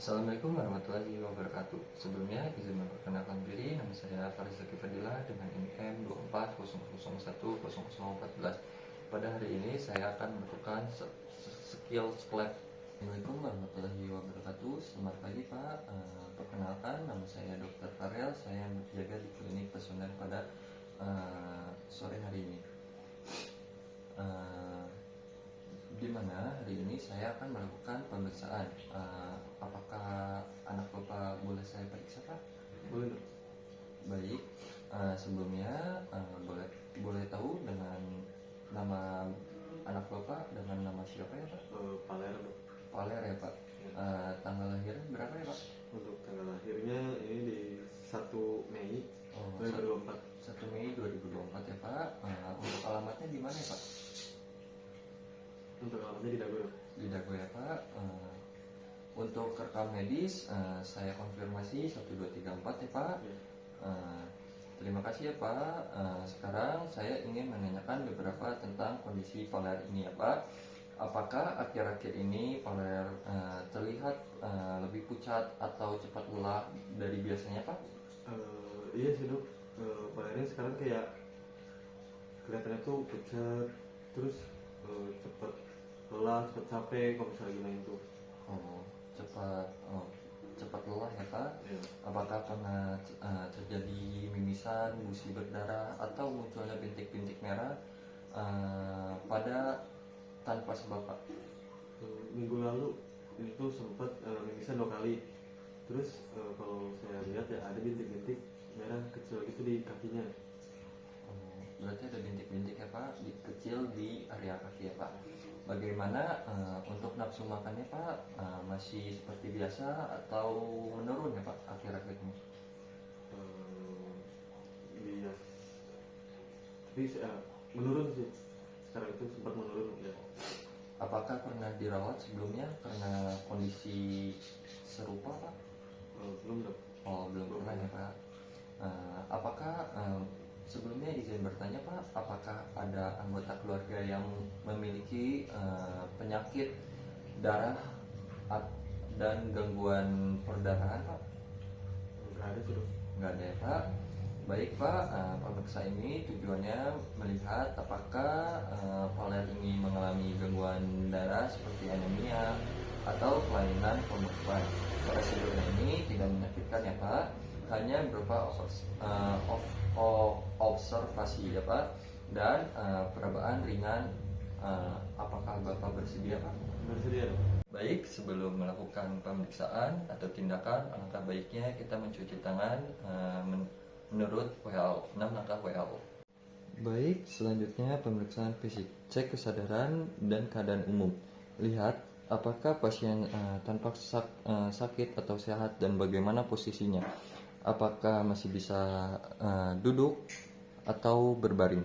Assalamualaikum warahmatullahi wabarakatuh. Sebelumnya izin memperkenalkan diri, nama saya Faris Zaki Fadila dengan NIM 24001014. Pada hari ini saya akan melakukan skill lab. Assalamualaikum warahmatullahi wabarakatuh. Selamat pagi Pak. Perkenalkan, nama saya Dr. Farel. Saya berjaga di klinik Pesunan pada sore hari ini. Di mana hari ini saya akan melakukan pemeriksaan. Apakah anak Bapak boleh saya periksa, Pak? Boleh. Baik. Sebelumnya boleh tahu dengan nama anak Bapak dengan nama siapa ya, Pak? Paler. Paler ya, Pak. Tanggal lahirnya berapa ya, Pak? Untuk tanggal lahirnya ini di 1 Mei 2024. 1 Mei 2024 ya, Pak. Untuk alamatnya di mana ya, Pak? Untuk alamatnya di Dago. Di Dago ya, Pak. Untuk rekam medis saya konfirmasi 1 2 3 4 ya, Pak. Ya. Terima kasih ya, Pak. Sekarang saya ingin menanyakan beberapa tentang kondisi Paler ini ya, Pak. Apakah akhir-akhir ini Paler terlihat lebih pucat atau cepat lelah dari biasanya, Pak? Iya sih dok. Palernya sekarang kayak kelihatannya tuh pucat, terus cepat lelah, cepat capek kalau misalnya lagi main tuh. Cepat lelah ya, Pak. Ya. Apakah pernah terjadi mimisan, gusi berdarah, atau munculnya bintik-bintik merah pada tanpa sebab, Pak? Minggu lalu itu sempat mimisan 2 kali. Terus kalau saya lihat ya ada bintik-bintik merah kecil gitu di kakinya. Berarti ada bintik-bintik ya, Pak, kecil di area kaki ya, Pak. Bagaimana untuk nafsu makannya, Pak? Masih seperti biasa atau menurun ya, Pak, akhir-akhir ini? Iya. Tapi menurun sih. Sekarang itu sempat menurun ya. Apakah pernah dirawat sebelumnya karena kondisi serupa, Pak? Belum dok. Belum pernah ya, Pak. Apakah sebelumnya izin bertanya, Pak, apakah ada anggota keluarga yang memiliki penyakit darah dan gangguan perdarahan, Pak? Nggak ada sih dok. Nggak ada ya, Pak. Baik, Pak. Pemeriksaan ini tujuannya melihat apakah Paler ini mengalami gangguan darah seperti anemia atau kelainan pembekuan. Prosedurnya ini tidak menyakitkan ya, Pak. Hanya berupa observasi ya, Pak, dan perabaan ringan. Apakah Bapak bersedia, Pak? Bersedia dok. Baik, sebelum melakukan pemeriksaan atau tindakan, alangkah baiknya kita mencuci tangan menurut WHO, 6 langkah WHO. Baik, selanjutnya pemeriksaan fisik. Cek kesadaran dan keadaan umum. Lihat apakah pasien tampak sakit atau sehat dan bagaimana posisinya. Apakah masih bisa duduk atau berbaring.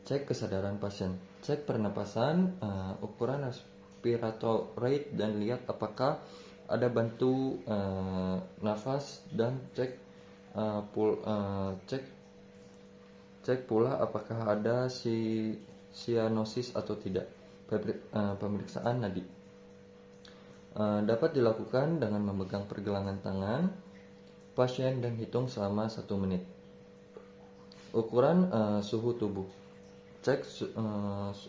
Cek kesadaran pasien. Cek pernapasan, ukuran respiratory rate, dan lihat apakah ada bantu nafas, dan cek pula apakah ada sianosis atau tidak. Pemeriksaan nadi dapat dilakukan dengan memegang pergelangan tangan pasien dan hitung selama 1 menit. Ukuran suhu tubuh. Cek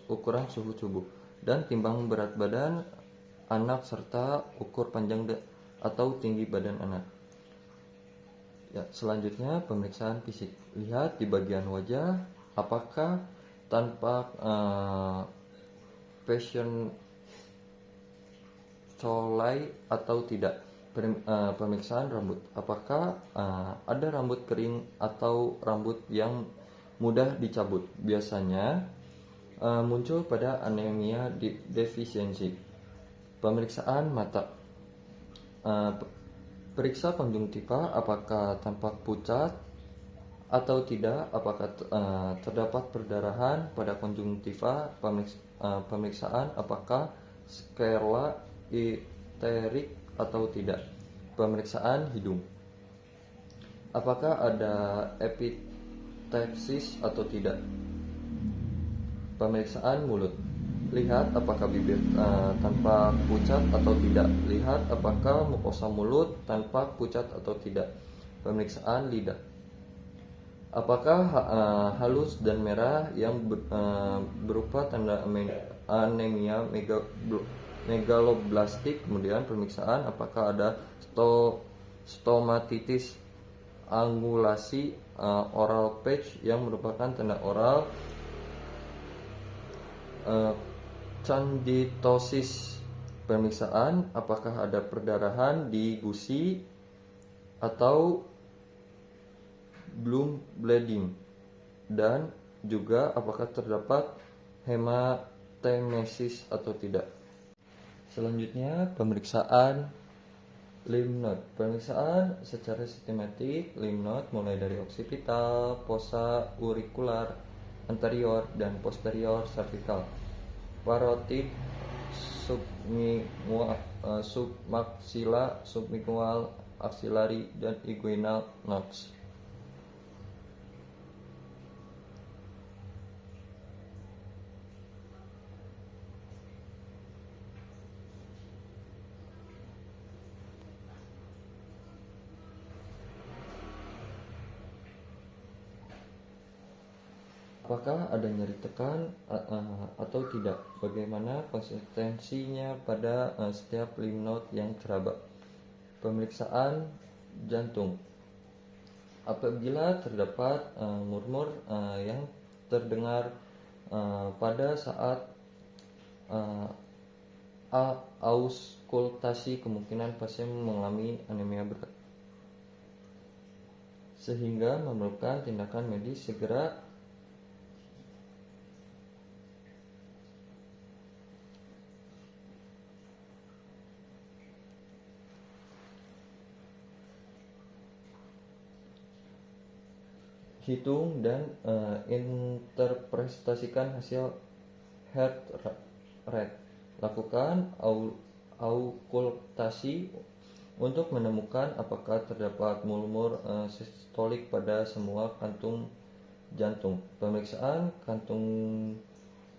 ukuran suhu tubuh dan timbang berat badan anak serta ukur panjang atau tinggi badan anak. Ya, selanjutnya pemeriksaan fisik. Lihat di bagian wajah apakah tampak fashion colai atau tidak. Pemeriksaan rambut. Apakah ada rambut kering atau rambut yang mudah dicabut. Biasanya muncul pada anemia defisiensi. Pemeriksaan mata. Periksa konjungtiva, apakah tampak pucat atau tidak, apakah terdapat perdarahan pada konjungtiva. Pemeriksaan apakah sclera iterik atau tidak. Pemeriksaan hidung. Apakah ada epitepsis atau tidak. Pemeriksaan mulut. Lihat apakah bibir tanpa pucat atau tidak. Lihat apakah mukosa mulut tanpa pucat atau tidak. Pemeriksaan lidah. Apakah halus dan merah yang berupa tanda anemia megaloblastik. Kemudian pemeriksaan apakah ada stomatitis angulasi oral patch yang merupakan tanda oral candidiosis. Pemeriksaan apakah ada perdarahan di gusi atau blood bleeding, dan juga apakah terdapat hematemesis atau tidak. Selanjutnya pemeriksaan lymph node. Pemeriksaan secara sistematik lymph node mulai dari oksipital, fossa aurikular anterior dan posterior cervical, parotid, submaxilla, sublingual, axillary, dan inguinal nodes. Apakah ada nyeri tekan atau tidak? Bagaimana konsistensinya pada setiap lymph node yang teraba? Pemeriksaan jantung. Apabila terdapat murmur yang terdengar pada saat auskultasi, kemungkinan pasien mengalami anemia berat sehingga memerlukan tindakan medis segera. Hitung dan interpretasikan hasil heart rate. Lakukan aukultasi untuk menemukan apakah terdapat murmur sistolik pada semua kantung jantung. Pemeriksaan kantung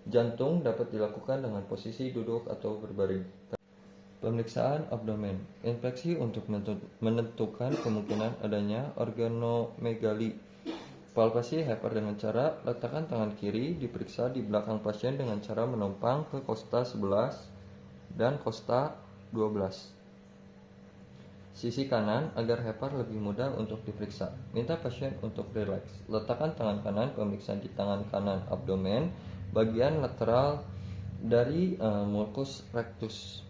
jantung dapat dilakukan dengan posisi duduk atau berbaring. Pemeriksaan abdomen. Inspeksi untuk menentukan kemungkinan adanya organomegali. Palpasi Hepar dengan cara letakkan tangan kiri diperiksa di belakang pasien dengan cara menopang ke kosta 11 dan kosta 12 sisi kanan agar Hepar lebih mudah untuk diperiksa. Minta pasien untuk rileks. Letakkan tangan kanan pemeriksa di tangan kanan abdomen, bagian lateral dari mulcus rectus.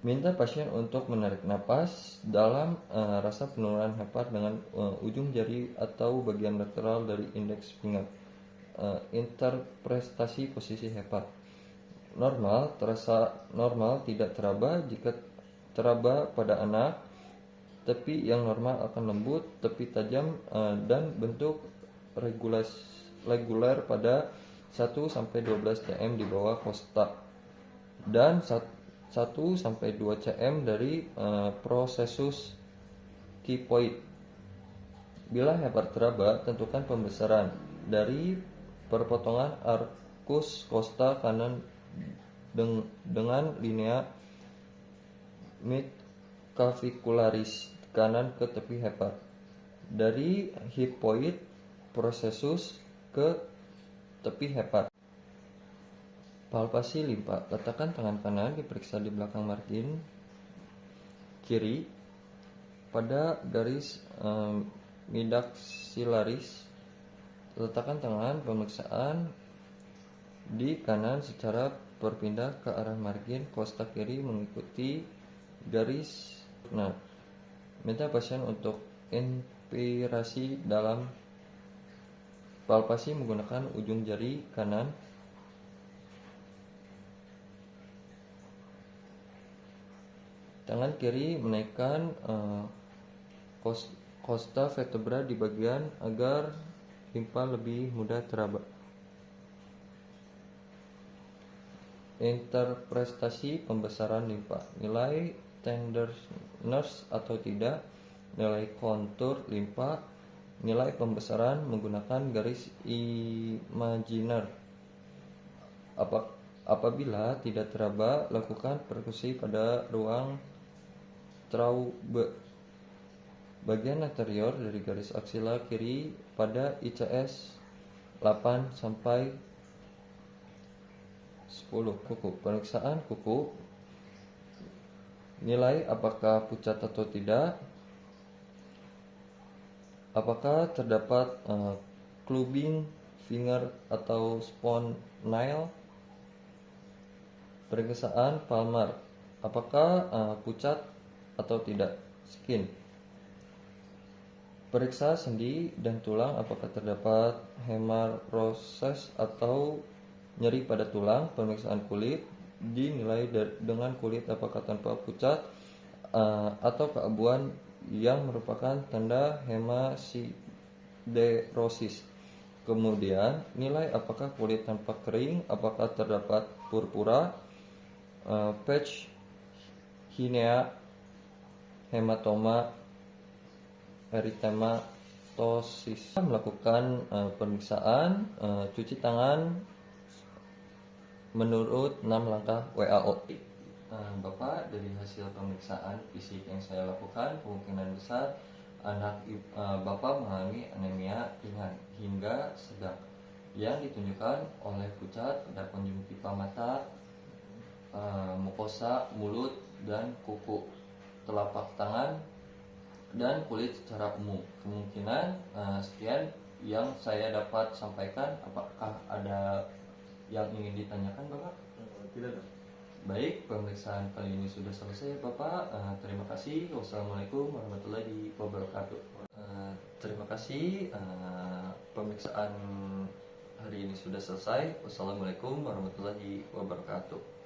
Minta pasien untuk menarik napas dalam, rasa penurunan Hepar dengan ujung jari atau bagian lateral dari indeks finger. Interpretasi posisi Hepar. Normal, terasa normal, tidak teraba. Jika teraba pada anak, tepi yang normal akan lembut, tepi tajam, dan bentuk reguler pada 1-12 cm di bawah kosta dan 1-2 cm dari prosesus kyphoid. Bila Hepar teraba, tentukan pembesaran dari perpotongan arcus kosta kanan dengan linea midcavicularis kanan ke tepi Hepar. Dari hypoid prosesus ke tepi Hepar. Palpasi limpa. Letakkan tangan kanan diperiksa di belakang margin kiri pada garis midaxillaris. Letakkan tangan pemeriksaan di kanan secara berpindah ke arah margin kosta kiri mengikuti garis. Minta pasien untuk inspirasi dalam palpasi menggunakan ujung jari kanan. Tangan kiri menaikkan costa vertebra di bagian agar limpa lebih mudah teraba. Interpretasi pembesaran limpa. Nilai tenderness atau tidak, nilai kontur limpa, nilai pembesaran menggunakan garis imaginer. Apabila tidak teraba, lakukan perkusi pada ruang traube bagian anterior dari garis aksila kiri pada ICS 8 sampai 10. Kuku. Pemeriksaan kuku. Nilai apakah pucat atau tidak. Apakah terdapat clubbing finger atau spawn nail. Pemeriksaan palmar. Apakah pucat atau tidak. Skin. Periksa sendi dan tulang. Apakah terdapat hemaroses atau nyeri pada tulang. Pemeriksaan kulit. Dinilai dengan kulit apakah tanpa pucat atau keabuan yang merupakan tanda hemasiderosis. Kemudian nilai apakah kulit tampak kering, apakah terdapat purpura, patch, hinea, hematoma, eritematosis. Melakukan pemeriksaan cuci tangan menurut 6 langkah WHO. Bapak, dari hasil pemeriksaan fisik yang saya lakukan, kemungkinan besar Bapak mengalami anemia ringan hingga sedang yang ditunjukkan oleh pucat pada konjungtiva mata, mukosa mulut dan kuku, telapak tangan, dan kulit secara umum. Kemungkinan sekian yang saya dapat sampaikan. Apakah ada yang ingin ditanyakan, Bapak? Tidak ada. Baik, pemeriksaan kali ini sudah selesai, Bapak. Terima kasih. Wassalamualaikum warahmatullahi wabarakatuh. Terima kasih. Pemeriksaan hari ini sudah selesai. Wassalamualaikum warahmatullahi wabarakatuh.